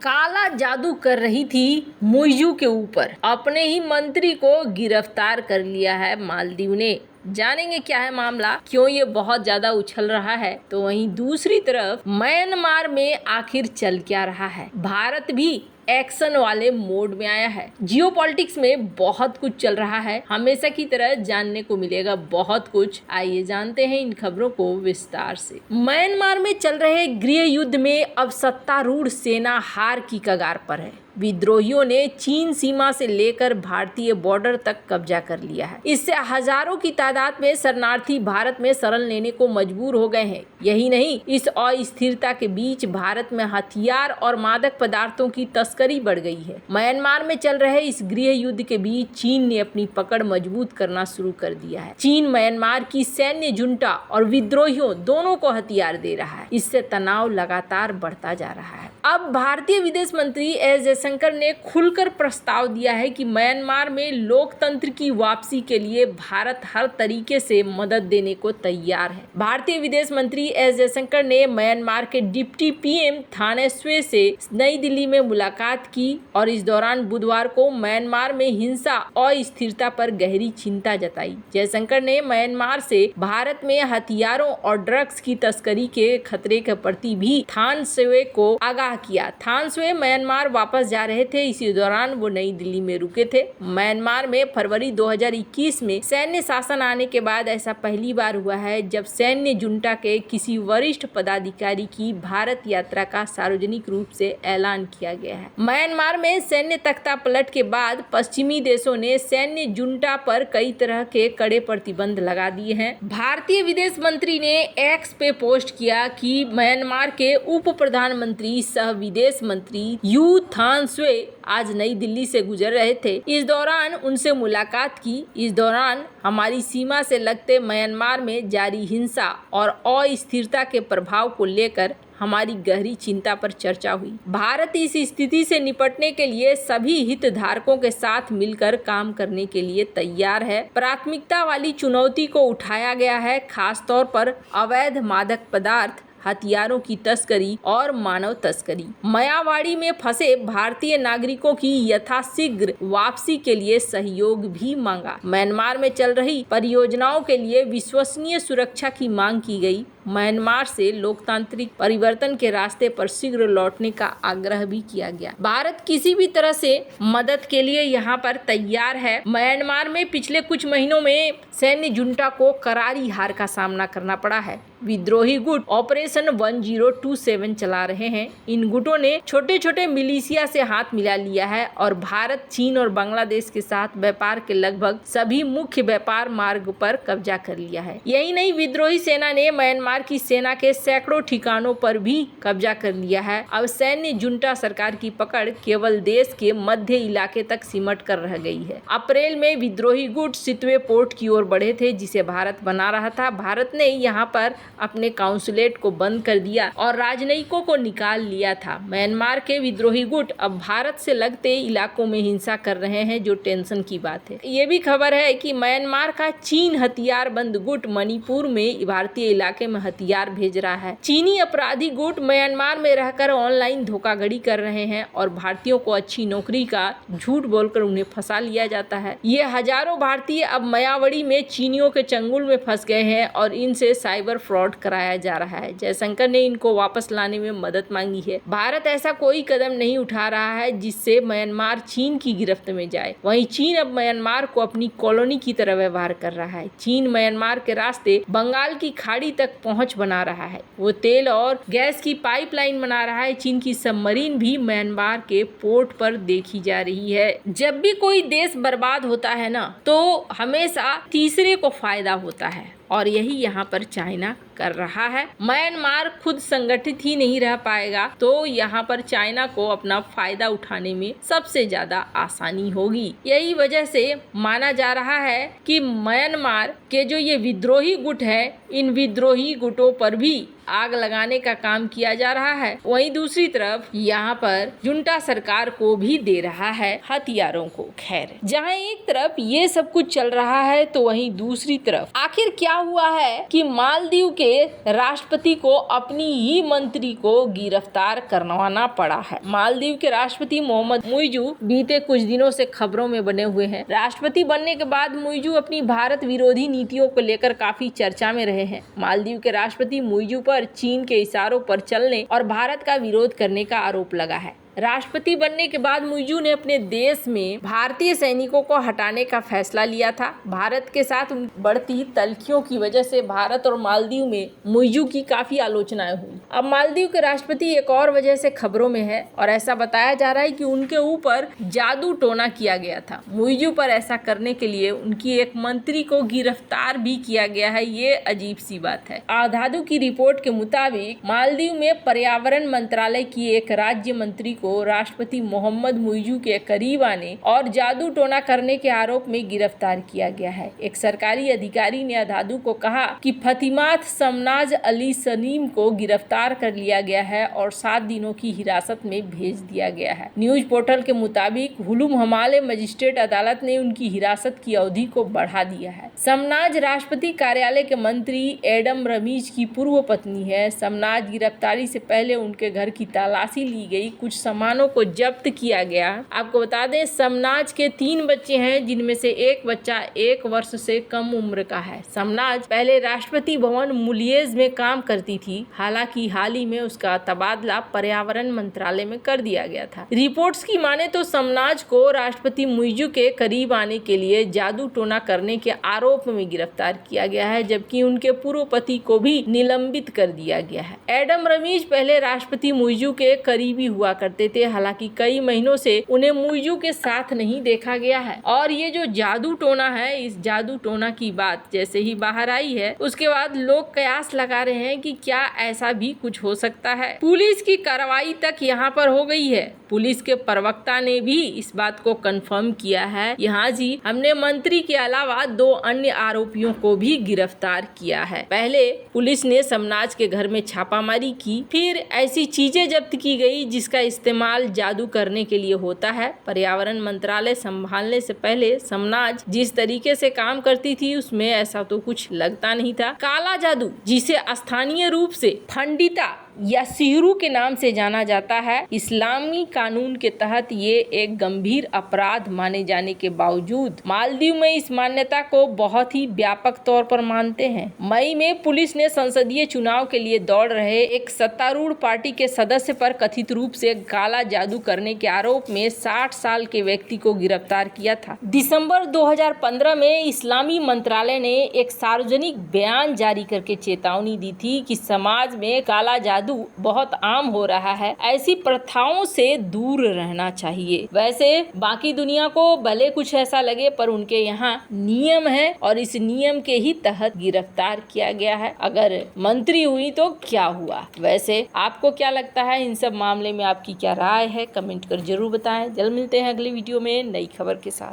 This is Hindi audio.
काला जादू कर रही थी मुइज़ू के ऊपर। अपने ही मंत्री को गिरफ्तार कर लिया है मालदीव ने। जानेंगे क्या है मामला, क्यों ये बहुत ज्यादा उछल रहा है। तो वहीं दूसरी तरफ म्यांमार में आखिर चल क्या रहा है। भारत भी एक्शन वाले मोड में आया है। जियोपॉलिटिक्स में बहुत कुछ चल रहा है, हमेशा की तरह जानने को मिलेगा बहुत कुछ। आइए जानते हैं इन खबरों को विस्तार से। म्यांमार में चल रहे गृह युद्ध में अब सत्तारूढ़ सेना हार की कगार पर है। विद्रोहियों ने चीन सीमा से लेकर भारतीय बॉर्डर तक कब्जा कर लिया है। इससे हजारों की तादाद में शरणार्थी भारत में शरण लेने को मजबूर हो गए हैं। यही नहीं, इस अस्थिरता के बीच भारत में हथियार और मादक पदार्थों की तस्करी बढ़ गई है। म्यांमार में चल रहे इस गृह युद्ध के बीच चीन ने अपनी पकड़ मजबूत करना शुरू कर दिया है। चीन म्यांमार की सैन्य जुंटा और विद्रोहियों दोनों को हथियार दे रहा है। इससे तनाव लगातार बढ़ता जा रहा है। अब भारतीय विदेश मंत्री एस जयशंकर ने खुलकर प्रस्ताव दिया है कि म्यांमार में लोकतंत्र की वापसी के लिए भारत हर तरीके से मदद देने को तैयार है। भारतीय विदेश मंत्री एस जयशंकर ने म्यांमार के डिप्टी पीएम थानेस्वे से नई दिल्ली में मुलाकात की और इस दौरान बुधवार को म्यांमार में हिंसा और स्थिरता पर गहरी चिंता जताई। जयशंकर ने म्यांमार से भारत में हथियारों और ड्रग्स की तस्करी के खतरे के प्रति भी थानेस्वे को आगाह किया। थानेस्वे म्यांमार वापस जा रहे थे, इसी दौरान वो नई दिल्ली में रुके थे। म्यांमार में फरवरी 2021 में सैन्य शासन आने के बाद ऐसा पहली बार हुआ है जब सैन्य जुंटा के किसी वरिष्ठ पदाधिकारी की भारत यात्रा का सार्वजनिक रूप से ऐलान किया गया है। म्यांमार में सैन्य तख्ता पलट के बाद पश्चिमी देशों ने सैन्य जुंटा पर कई तरह के कड़े प्रतिबंध लगा दिए हैं। भारतीय विदेश मंत्री ने एक्स पे पोस्ट किया कि म्यांमार के उप प्रधानमंत्री सह विदेश मंत्री यू थानेस्वे आज नई दिल्ली से गुजर रहे थे। इस दौरान उनसे मुलाकात की। इस दौरान हमारी सीमा से लगते म्यांमार में जारी हिंसा और अस्थिरता के प्रभाव को लेकर हमारी गहरी चिंता पर चर्चा हुई। भारत इस स्थिति से निपटने के लिए सभी हितधारकों के साथ मिलकर काम करने के लिए तैयार है। प्राथमिकता वाली चुनौती को उठाया गया है, खासतौर पर अवैध मादक पदार्थ, हथियारों की तस्करी और मानव तस्करी। मायावाड़ी में फंसे भारतीय नागरिकों की यथाशीघ्र वापसी के लिए सहयोग भी मांगा। म्यांमार में चल रही परियोजनाओं के लिए विश्वसनीय सुरक्षा की मांग की गई। म्यांमार से लोकतांत्रिक परिवर्तन के रास्ते पर शीघ्र लौटने का आग्रह भी किया गया। भारत किसी भी तरह से मदद के लिए यहाँ पर तैयार है। म्यांमार में पिछले कुछ महीनों में सैन्य जुंटा को करारी हार का सामना करना पड़ा है। विद्रोही गुट ऑपरेशन 1027 चला रहे हैं। इन गुटों ने छोटे छोटे मिलिशिया से हाथ मिला लिया है और भारत, चीन और बांग्लादेश के साथ व्यापार के लगभग सभी मुख्य व्यापार मार्ग पर कब्जा कर लिया है। यही नहीं, विद्रोही सेना ने म्यांमार की सेना के सैकड़ों ठिकानों पर भी कब्जा कर लिया है। अब सैन्य जुंटा सरकार की पकड़ केवल देश के मध्य इलाके तक सिमट कर रह गई है। अप्रैल में विद्रोही गुट सितवे पोर्ट की ओर बढ़े थे, जिसे भारत बना रहा था। भारत ने यहाँ पर अपने काउंसुलेट को बंद कर दिया और राजनयिकों को निकाल लिया था। म्यांमार के विद्रोही गुट अब भारत से लगते इलाकों में हिंसा कर रहे हैं, जो टेंशन की बात है। ये भी खबर है कि म्यांमार का चीन हथियारबंद गुट मणिपुर में भारतीय इलाके में हथियार भेज रहा है। चीनी अपराधी गुट म्यांमार में रहकर ऑनलाइन धोखाधड़ी कर रहे हैं और भारतीयों को अच्छी नौकरी का झूठ बोलकर उन्हें फंसा लिया जाता है। ये हजारों भारतीय अब मायावड़ी में चीनियों के चंगुल में फंस गए हैं और इनसे साइबर फ्रॉड कराया जा रहा है। जयशंकर ने इनको वापस लाने में मदद मांगी है। भारत ऐसा कोई कदम नहीं उठा रहा है जिससे म्यांमार चीन की गिरफ्त में जाए। वहीं चीन अब म्यांमार को अपनी कॉलोनी की तरह व्यवहार कर रहा है। चीन म्यांमार के रास्ते बंगाल की खाड़ी तक पहुंच बना रहा है। वो तेल और गैस की पाइपलाइन बना रहा है। चीन की सबमरीन भी म्यांमार के पोर्ट पर देखी जा रही है। जब भी कोई देश बर्बाद होता है ना, तो हमेशा तीसरे को फायदा होता है और यही यहाँ पर चाइना कर रहा है। म्यांमार खुद संगठित ही नहीं रह पाएगा तो यहाँ पर चाइना को अपना फायदा उठाने में सबसे ज्यादा आसानी होगी। यही वजह से माना जा रहा है कि म्यांमार के जो ये विद्रोही गुट है, इन विद्रोही गुटों पर भी आग लगाने का काम किया जा रहा है, वहीं दूसरी तरफ यहाँ पर जुंटा सरकार को भी दे रहा है हथियारों को। खैर, जहाँ एक तरफ ये सब कुछ चल रहा है तो वहीं दूसरी तरफ आखिर क्या हुआ है कि मालदीव के राष्ट्रपति को अपनी ही मंत्री को गिरफ्तार करवाना पड़ा है। मालदीव के राष्ट्रपति मोहम्मद मुइजू बीते कुछ दिनों से खबरों में बने हुए हैं। राष्ट्रपति बनने के बाद मुइजू अपनी भारत विरोधी नीतियों को लेकर काफी चर्चा में रहे हैं। मालदीव के राष्ट्रपति मुइजू पर चीन के इशारों पर चलने और भारत का विरोध करने का आरोप लगा है। राष्ट्रपति बनने के बाद मुइजू ने अपने देश में भारतीय सैनिकों को हटाने का फैसला लिया था। भारत के साथ बढ़ती तल्खियों की वजह से भारत और मालदीव में मुइजू की काफी आलोचनाएं हुई। अब मालदीव के राष्ट्रपति एक और वजह से खबरों में है और ऐसा बताया जा रहा है कि उनके ऊपर जादू टोना किया गया था। मुइजू पर ऐसा करने के लिए उनकी एक मंत्री को गिरफ्तार भी किया गया है। ये अजीब सी बात है। आधादू की रिपोर्ट के मुताबिक मालदीव में पर्यावरण मंत्रालय की एक राज्य मंत्री को राष्ट्रपति मोहम्मद मुइजू के करीब आने और जादू टोना करने के आरोप में गिरफ्तार किया गया है। एक सरकारी अधिकारी ने आधादू को कहा कि फतिमात समनाज अली सलीम को गिरफ्तार कर लिया गया है और 7 दिनों की हिरासत में भेज दिया गया है। न्यूज पोर्टल के मुताबिक हुलुम हमाले मजिस्ट्रेट अदालत ने उनकी हिरासत की अवधि को बढ़ा दिया है। समनाज राष्ट्रपति कार्यालय के मंत्री एडम रमीज की पूर्व पत्नी है। समनाज गिरफ्तारी से पहले उनके घर की तलाशी ली गई, कुछ सामानों को जब्त किया गया। आपको बता दें, समनाज के 3 बच्चे हैं, जिनमें से एक बच्चा 1 वर्ष से कम उम्र का है। समनाज पहले राष्ट्रपति भवन मुलियेज में काम करती थी, हालांकि हाल ही में उसका तबादला पर्यावरण मंत्रालय में कर दिया गया था। रिपोर्ट्स की माने तो समनाज को राष्ट्रपति मुइजू के करीब आने के लिए जादू टोना करने के आरोप में गिरफ्तार किया गया है, जबकि उनके पूर्व पति को भी निलंबित कर दिया गया है। एडम रमीज पहले राष्ट्रपति मुइजू के करीबी हुआ करते थे, हालांकि कई महीनों से उन्हें मुइजू के साथ नहीं देखा गया है। और ये जो जादू टोना है, इस जादू टोना की बात जैसे ही बाहर आई है, उसके बाद लोग कयास लगा रहे हैं कि क्या ऐसा भी कुछ हो सकता है। पुलिस की कार्रवाई तक यहाँ पर हो गई है। पुलिस के प्रवक्ता ने भी इस बात को कंफर्म किया है। यहाँ जी, हमने मंत्री के अलावा 2 अन्य आरोपियों को भी गिरफ्तार किया है। पहले पुलिस ने समनाज के घर में छापामारी की, फिर ऐसी चीजें जब्त की गई जिसका इस्तेमाल जादू करने के लिए होता है। पर्यावरण मंत्रालय संभालने से पहले समनाज जिस तरीके से काम करती थी उसमें ऐसा तो कुछ लगता नहीं था। काला जादू, जिसे स्थानीय रूप से फंडिता या सिहरू के नाम से जाना जाता है, इस्लामी कानून के तहत ये एक गंभीर अपराध माने जाने के बावजूद मालदीव में इस मान्यता को बहुत ही व्यापक तौर पर मानते हैं। मई में पुलिस ने संसदीय चुनाव के लिए दौड़ रहे एक सत्तारूढ़ पार्टी के सदस्य पर कथित रूप से काला जादू करने के आरोप में 60 साल के व्यक्ति को गिरफ्तार किया था। दिसंबर 2015 में इस्लामी मंत्रालय ने एक सार्वजनिक बयान जारी करके चेतावनी दी थी कि समाज में काला जादू बहुत आम हो रहा है, ऐसी प्रथाओं से दूर रहना चाहिए। वैसे बाकी दुनिया को भले कुछ ऐसा लगे, पर उनके यहाँ नियम है और इस नियम के ही तहत गिरफ्तार किया गया है। अगर मंत्री हुई तो क्या हुआ? वैसे आपको क्या लगता है इन सब मामले में? आपकी क्या राय है? कमेंट कर जरूर बताएं। जल्द मिलते हैं अगली वीडियो में नई खबर के साथ।